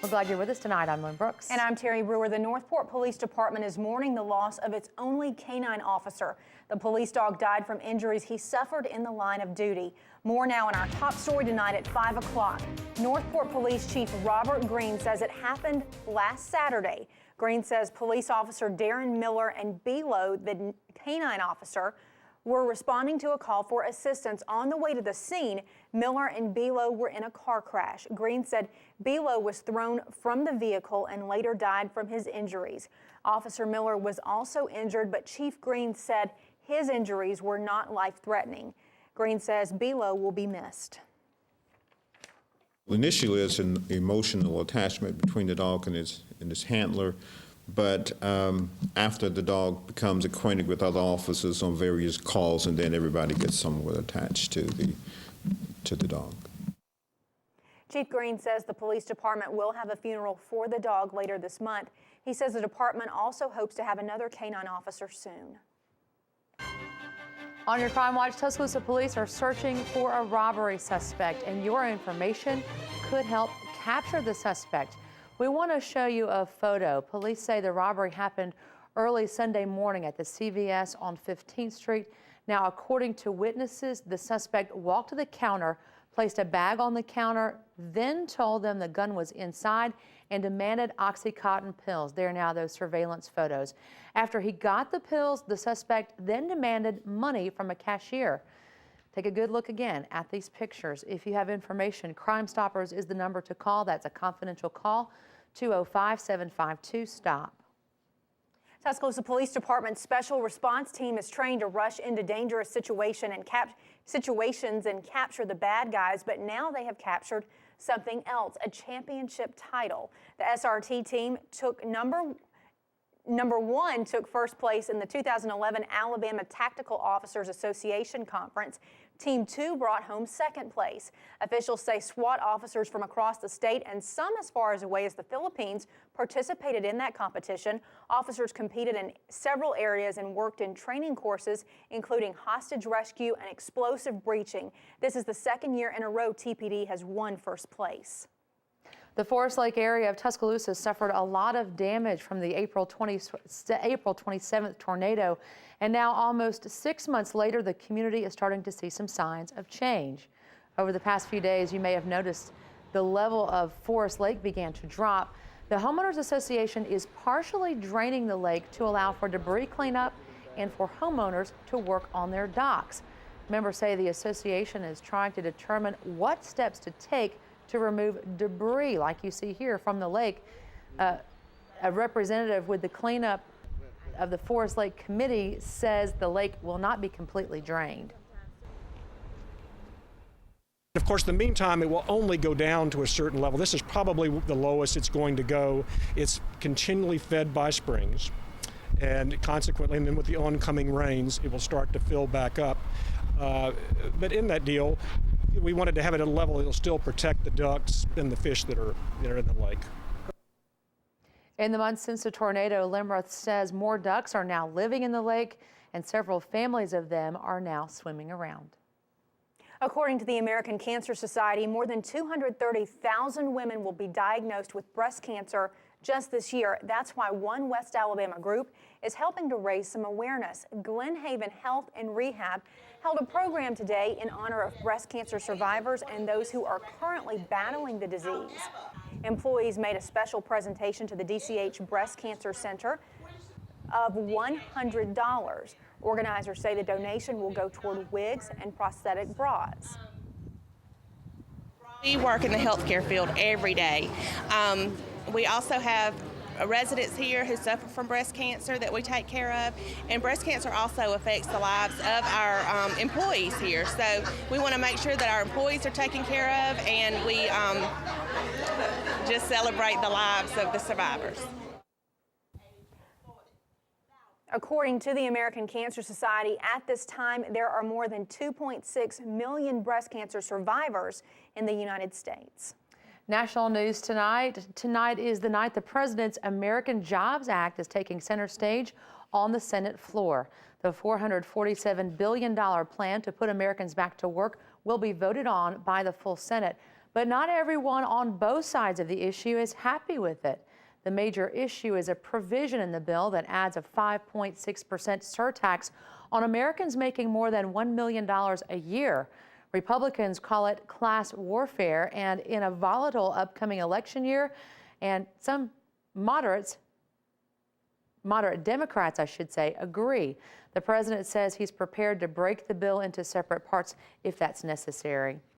We're glad you're with us tonight. I'm Lynn Brooks. And I'm Terry Brewer. The Northport Police Department is mourning the loss of its only canine officer. The police dog died from injuries he suffered in the line of duty. More now in our top story tonight at 5 o'clock. Northport Police Chief Robert Green says it happened last Saturday. Green says police officer Darren Miller and Belo, the canine officer, were responding to a call for assistance. On the way to the scene, Miller and Belo were in a car crash. Green said Belo was thrown from the vehicle and later died from his injuries. Officer Miller was also injured, but Chief Green said his injuries were not life-threatening. Green says Belo will be missed. Initially, it's an emotional attachment between the dog and his handler. But after the dog becomes acquainted with other officers on various calls, and then everybody gets somewhat attached to the dog. Chief Green says the police department will have a funeral for the dog later this month. He says the department also hopes to have another canine officer soon. On your Crime Watch, Tuscaloosa police are searching for a robbery suspect, and your information could help capture the suspect. We want to show you a photo. Police say the robbery happened early Sunday morning at the CVS on 15th Street. Now, according to witnesses, the suspect walked to the counter, placed a bag on the counter, then told them the gun was inside and demanded Oxycontin pills. There are now those surveillance photos. After he got the pills, the suspect then demanded money from a cashier. Take a good look again at these pictures. If you have information, Crime Stoppers is the number to call. That's a confidential call, 205-752-STOP. Tuscaloosa Police Department Special Response Team is trained to rush into dangerous situations and capture the bad guys, but now they have captured something else, a championship title. The SRT team took number one took first place in the 2011 Alabama Tactical Officers Association Conference. Team 2 brought home second place. Officials say SWAT officers from across the state and some as far away as the Philippines participated in that competition. Officers competed in several areas and worked in training courses, including hostage rescue and explosive breaching. This is the second year in a row TPD has won first place. The Forest Lake area of Tuscaloosa suffered a lot of damage from the April 27th tornado, and now almost 6 months later, the community is starting to see some signs of change. Over the past few days, you may have noticed the level of Forest Lake began to drop. The Homeowners Association is partially draining the lake to allow for debris cleanup and for homeowners to work on their docks. Members say the association is trying to determine what steps to take to remove debris like you see here from the lake. A representative with the cleanup of the Forest Lake Committee says the lake will not be completely drained. Of course, in the meantime, it will only go down to a certain level. This is probably the lowest it's going to go. It's continually fed by springs, and consequently, and then with the oncoming rains, it will start to fill back up. But in that deal, we wanted to have it at a level that will still protect the ducks and the fish that are in the lake. In the months since the tornado, Limroth says more ducks are now living in the lake and several families of them are now swimming around. According to the American Cancer Society, more than 230,000 women will be diagnosed with breast cancer just this year. That's why One West Alabama group is helping to raise some awareness. Glen Haven Health and Rehab held a program today in honor of breast cancer survivors and those who are currently battling the disease. Employees made a special presentation to the DCH Breast Cancer Center of $100. Organizers say the donation will go toward wigs and prosthetic bras. We work in the healthcare field every day. We also have residents here who suffer from breast cancer that we take care of, and breast cancer also affects the lives of our employees here. So we want to make sure that our employees are taken care of, and we just celebrate the lives of the survivors. According to the American Cancer Society, at this time, there are more than 2.6 million breast cancer survivors in the United States. National news tonight. Tonight is the night the President's American Jobs Act is taking center stage on the Senate floor. The $447 billion plan to put Americans back to work will be voted on by the full Senate. But not everyone on both sides of the issue is happy with it. The major issue is a provision in the bill that adds a 5.6% surtax on Americans making more than $1 million a year. Republicans call it class warfare, and in a volatile upcoming election year, and some moderate Democrats, I should say, agree. The president says he's prepared to break the bill into separate parts if that's necessary.